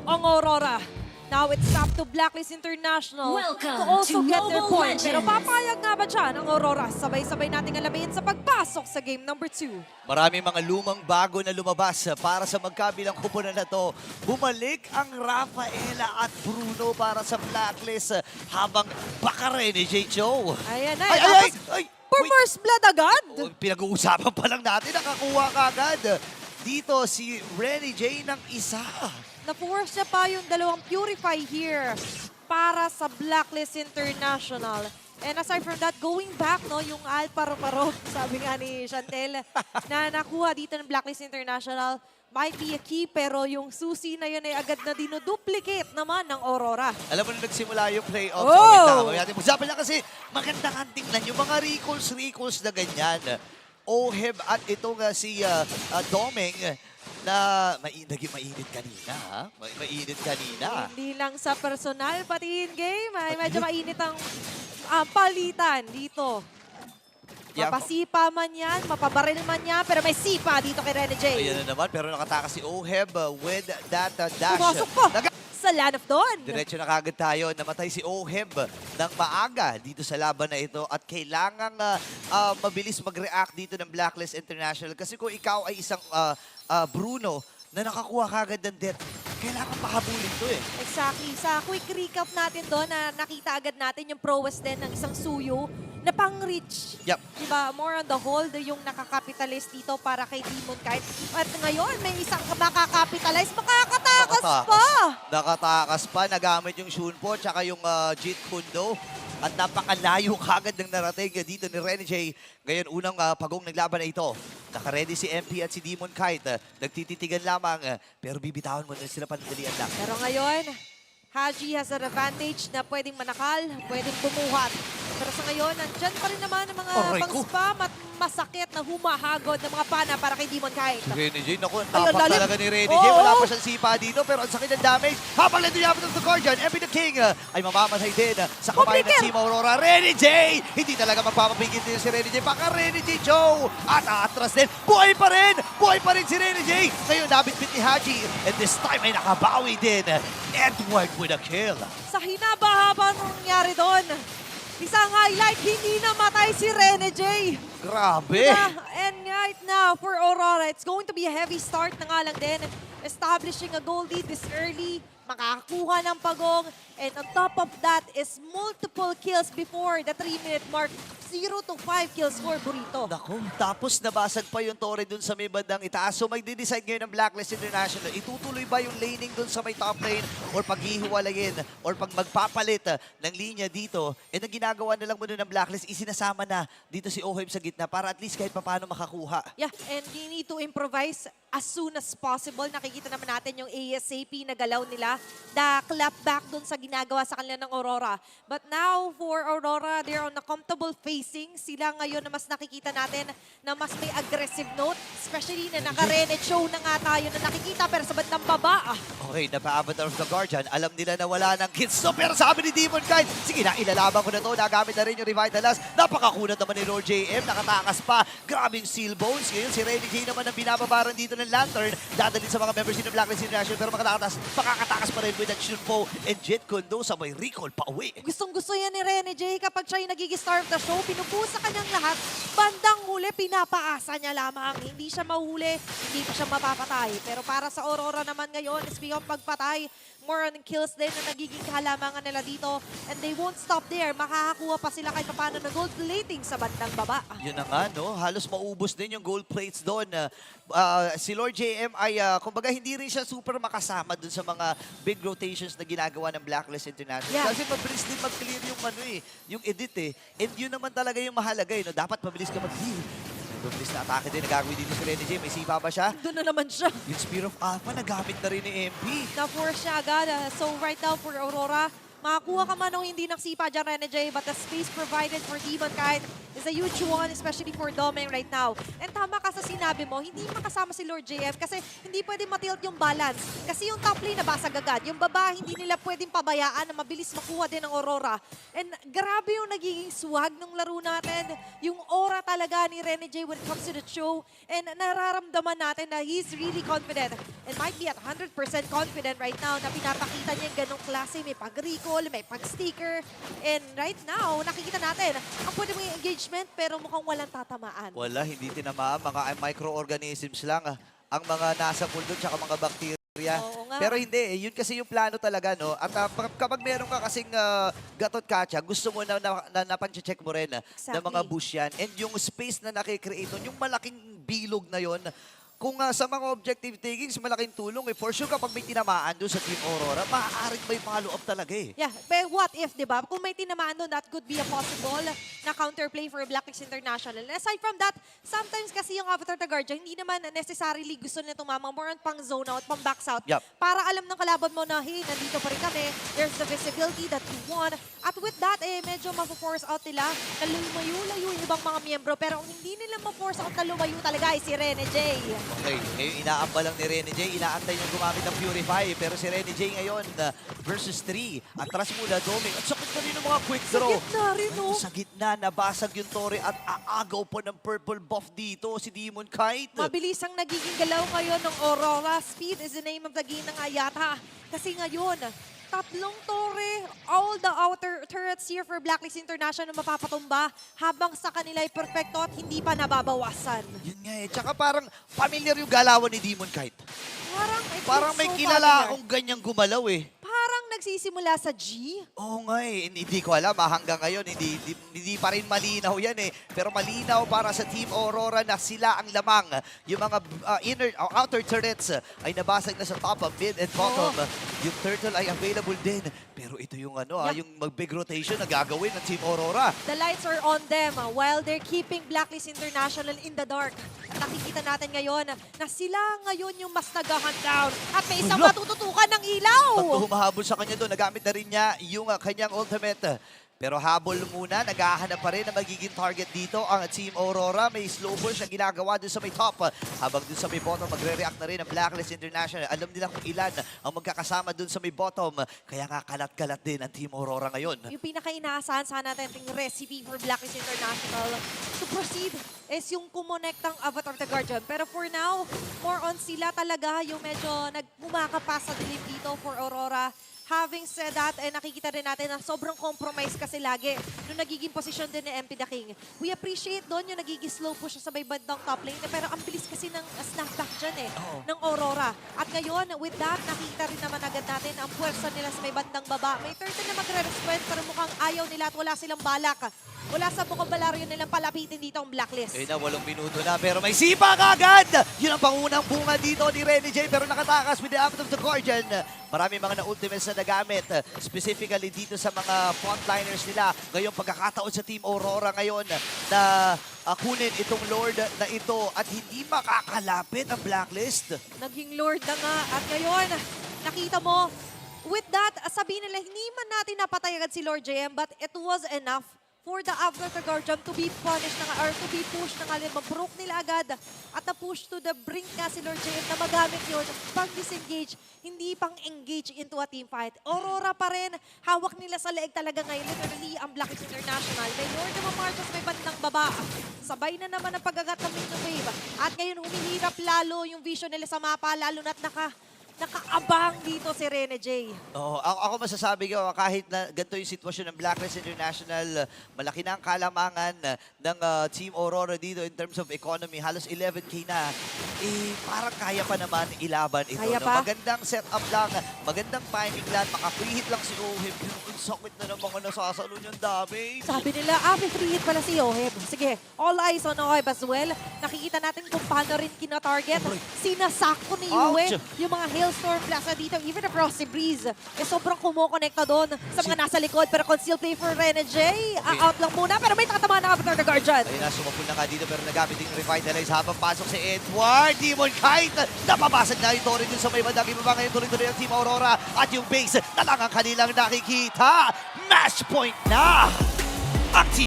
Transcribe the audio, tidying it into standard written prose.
ang Aurora. Now it's up to Blacklist International Welcome to also to get their Mobile point. Pero Legends. papayag nga ba dyan ang Aurora? Sabay-sabay nating alamin sa pagpasok sa game number 2. Maraming mga lumang bago na lumabas para sa magkabilang kupunan na to. Bumalik ang Rafaela at Bruno para sa Blacklist habang baka rin ni J. Joe. Ayan na. Ay, ay, Tapos, ay, ay! for Wait. first blood agad. Oh, pinag-uusapan pa lang natin, nakakuha ka agad. Dito si Renny J ng isa. Na-force niya pa yung dalawang Purify here para sa Blacklist International. And aside from that, going back, no, yung Alpha Roparog, sabi nga ni Chantel, na nakuha dito ng Blacklist International, might be a key, pero yung susi na yun ay agad na dinoduplicate naman ng Aurora. Alam mo na nagsimula yung playoff. Oh! So, wait lang. Mamaya natin pag-usapan lang kasi maganda kang tingnan yung mga recalls na ganyan. Oheb at ito nga si Domeng na naging mainit kanina. Ha? Mainit kanina. Hindi lang sa personal, pati in-game, ay medyo mainit ang palitan dito. Yeah. Mapasipa man yan, mapabaril man yan, pero may sipa dito kay Rene J. Ayan na naman, pero nakatakas si Oheb with that dash. Pumasok pa sa Land of Dawn. Diretso na kagad tayo. Namatay si Oheb ng maaga dito sa laban na ito at kailangang mabilis mag-react dito ng Blacklist International. Kasi kung ikaw ay isang Bruno na nakakuha kagad ng death, kailangan pahabulin to eh. Exactly. Sa quick recap natin doon, na nakita agad natin yung prowess din ng isang Suyo na pang-reach. Yep. Diba? More on the hold yung nakakapitalist dito para kay Demon Kite. At ngayon, may isang makakapitalize, makakatakas pa! Nakatakas pa, nagamit yung Shunpo tsaka yung Jeet Kundo. At napakalayo kagad ng narating dito ni Renny J. Ngayon, unang pagong naglaban na ito. Nakaready si MP at si Demon Kite. Nagtititigan lamang, pero bibitawan mo na sila panandalian lang. Pero ngayon, Haji has an advantage na pwedeng manakal, pwedeng bumuhat. Pero sa ngayon, nandyan pa rin naman ang mga Aray ko. pang-spam at masakit na humahagod ng mga pana para kay Demon Kite. Renny J, naku, ang Ayun, tapak lalim. talaga ni Renny J. Oo. Wala pa siyang sipa dito, pero ang sakit ng damage. Habang nandun yapit ng Guardian, MP the King ay mamamatay din sa kamay ng Publican. Team Aurora. Renny J! Hindi talaga magpapapigil din si Renny J. Baka Renny J Joe! At atras din. Buhay pa rin! Buhay pa rin si Renny J! Ngayon, nabitbit ni Haji. And this time ay nakabawi din. Edward with a kill. Sa hinaba-haba nangyari doon, isang highlight, hindi namatay si Rene J. Grabe! And right now, for Aurora, it's going to be a heavy start na nga lang din. Establishing a goal lead this early, makakakuha ng pagong, and on top of that is multiple kills before the 3-minute mark. 0 to 5 kills for Burrito. Naku, tapos nabasag pa yung Torre dun sa may bandang itaas. So magde-decide ngayon ng Blacklist International. Itutuloy ba yung laning dun sa may top lane or paghihiwalayin or pag magpapalit ng linya dito. And ang ginagawa na lang muna ng Blacklist, isinasama na dito si Oheb sa gitna para at least kahit paano makakuha. Yeah, and you need to improvise as soon as possible. Nakikita naman natin yung ASAP na galaw nila. The clap back dun sa ginagawa sa kanila ng Aurora. But now, for Aurora, they're on a comfortable facing. Sila ngayon na mas nakikita natin na mas may aggressive note. Especially na naka-Renet show na nga tayo na nakikita pero sa bandang baba. Okay, napa-Avatar of the Guardian. Alam nila na wala ng kills. So, pero sabi ni Demon Kite, sige na, ilalaban ko na to. Nagamit na rin yung Revitalize. Napakakunat naman ni Lord JM. Nakatakas pa. Grabing Seal Bones. Ngayon, si Renny J naman ang binababaran dito ng Lantern. Dadalhin sa mga members ng Blacklist International. Pero makakatakas pa rin with that Shunpo and Jet Kundo sa may recall pa uwi. Gustong-gusto yan ni Rene J kapag siya yung nagiging-star of the show. Pinupusa kanyang lahat. Bandang huli, pinapaasa niya lamang. Hindi siya mahuli, hindi pa siya mapapatay. Pero para sa Aurora naman ngayon, speaking of pagpatay, more on kills din na nagiging kahalamangan nila dito. And they won't stop there. Makakakuha pa sila kahit paano ng gold plating sa bandang baba. Yun na nga, no? Halos maubos din yung gold plates doon. Si Lord JM ay, kumbaga, hindi rin siya super makasama doon sa mga big rotations na ginagawa ng Blacklist International. Yeah. Kasi mabilis din mag-clear yung, yung edit eh. And yun naman talaga yung mahalaga eh, no? Dapat mabilis ka mag-clear. Mabilis na atake din nagagawin dito si Renny J. May sipa ba siya? Doon na naman siya. Yung Spear of Alpha, nagamit na rin ni MP. Na-force siya agad. So right now for Aurora, makakuha ka man o hindi ng sipa dyan, Rene J, but the space provided for Demon Kite is a huge one, especially for Domeng right now. And tama ka sa sinabi mo, hindi makasama si Lord JM kasi hindi pwede matilt yung balance. Kasi yung top lane nabasag agad. Yung baba, hindi nila pwedeng pabayaan na mabilis makuha din ng Aurora. And grabe yung nagiging swag ng laro natin. Yung aura talaga ni Rene J when it comes to the show. And nararamdaman natin na he's really confident. And might be at 100% confident right now na pinapakita niya yung ganong klase. May pag-recall, may pag-sticker. And right now, nakikita natin, ang pwede mong engagement pero mukhang walang tatamaan. Wala, hindi tinamaan. Mga microorganisms lang ang mga nasa pool doon, tsaka mga bacteria. Oo nga. Pero hindi, yun kasi yung plano talaga, no? At kapag meron ka kasing gatot katsa, gusto mo na napanche-check mo rin na mga Exactly. bush yan. And yung space na nakikreate nun, yung malaking bilog na yon, kung sa mga objective takings, malaking tulong eh. For sure, kapag may tinamaan doon sa Team Aurora, maaaring may follow up talaga eh. Yeah, but what if, di ba? Kung may tinamaan doon, that could be a possible na counterplay for Blacklist International. And aside from that, sometimes kasi yung Avatar the Guardian, hindi naman necessarily gusto nila tumama. More on pang zone out, pang box out. Yup. Para alam ng kalaban mo na, hey, nandito pa rin kami. There's the visibility that you want. At with that, medyo ma-force out nila na lumayo-layo yung ibang mga miyembro. Pero ang hindi nila ma-force out na lumayo talaga ay si Rene J. Okay, ngayon inaamba lang ni Rene J. Inaantay niyang gumamit ng Purify. Pero si Rene J ngayon, versus 3. Atras mula, Doming. At sakit na rin ng mga quick Sa draw. gitna rin, no? Sa gitna, nabasag yung Torre at aagaw po ng purple buff dito, si Demon Kite. Mabilis ang nagiging galaw ngayon ng Aurora. Speed is the name of the game na nga yata. Kasi ngayon, tatlong torre, all the outer turrets here for Blacklist International mapapatumba habang sa kanila ay perfecto at hindi pa nababawasan. Yun nga eh. Tsaka parang familiar yung galawan ni Demon Kite. Parang, I feel Parang may so kilala familiar. akong ganyang gumalaw eh. Parang nagsisimula sa G. Oo nga eh. Hindi ko alam hanggang ngayon. Hindi pa rin malinaw yan eh. Pero malinaw para sa Team Aurora na sila ang lamang. Yung mga outer turrets ay nabasag na sa top, mid, and bottom. Yung turtle ay available din. Pero ito yung yung mag-big rotation na gagawin ng Team Aurora. The lights are on them while they're keeping Blacklist International in the dark. Nakikita natin ngayon na sila ngayon yung mas nag-hunt down. At may isang Hala! matututukan ng ilaw. Pag humahabol sa kanya doon, nagamit na rin niya yung kanyang ultimate. Pero habol muna, naghahanap pa rin na magiging target dito ang Team Aurora. May slow push na ginagawa dun sa may top. Habang dun sa may bottom, magre-react na rin ang Blacklist International. Alam nila kung ilan ang magkakasama dun sa may bottom. Kaya nga kalat-kalat din ang Team Aurora ngayon. Yung pinaka-inaasahan sana natin yung recipe for Blacklist International to proceed is yung kumonektang Avatar the Guardian. Pero for now, more on sila talaga yung medyo nagmumakapas sa dilim dito for Aurora. Having said that, nakikita rin natin na sobrang compromise kasi lagi nung nagiging posisyon din ni MP The King. We appreciate doon yung nagiging slow push sa may bandang top lane. Pero ang bilis kasi ng snapback dyan ng Aurora. At ngayon, with that, nakikita rin naman agad natin ang puwersa nila sa may bandang baba. May turtle na magre-respond pero mukhang ayaw nila at wala silang balak. Wala sa bukabalaryo nilang palapitin dito ang Blacklist. Eh na, 8 minuto na pero may sipa agad! Yun ang pangunang bunga dito ni Rene J pero nakatakas with the Avatar of the Guardian. Marami mga na-ultimates na nagamit, specifically dito sa mga frontliners nila. Ngayong pagkakataon sa Team Aurora ngayon na kunin itong Lord na ito at hindi makakalapit ang Blacklist. Naging Lord na nga. At ngayon, nakita mo, with that, sabihin nila, hindi man natin napatay agad si Lord JM, but it was enough for the Avatar the Guardian to be punished na nga, or to be pushed na nga. Mag-broke nila agad at na-push to the brink nga si Lord JM na magamit yun pang disengage, hindi pang engage into a team fight. Aurora pa rin, hawak nila sa leeg talaga ngayon. Literally, ang Blacklist International. May Lord na mamarchos, may bandang baba. Sabay na naman ang paggagat ng Minion Wave. At ngayon, humihirap lalo yung vision nila sa mapa, lalo na't nakaabang dito si Rene J. Oo, ako masasabi ko, kahit na ganito yung sitwasyon ng Blacklist International, malaki na ang kalamangan ng Team Aurora dito in terms of economy. Halos 11K na. Eh, parang kaya pa naman ilaban ito. Kaya No? pa? Magandang setup lang, magandang timing lang, maka-free hit lang si Oheb. Ang sakit na ng mga nasasalo niyang damage. Sabi nila, may free hit pala si Oheb. Sige, all eyes on Oheb as well. Nakikita natin kung paano rin kina-target. Sinasako ni Yue Ouch! yung mga Hailstorm Plaza dito. Even the Frosty Breeze, sobrang kumokonekta doon sa mga nasa likod. Pero conceal play for Rene J. Out lang muna, pero may tatamaan na Avatar the Guardian. Ayun na, sumapul na nga dito pero nagamit yung Revitalize habang pasok si Edward. Demon Kite, napabasag na ito rin dun sa may bandang ibaba ngayon tuloy-tuloy ang Team Aurora at yung base na lang ang kanilang nakikita. Match point na ang Team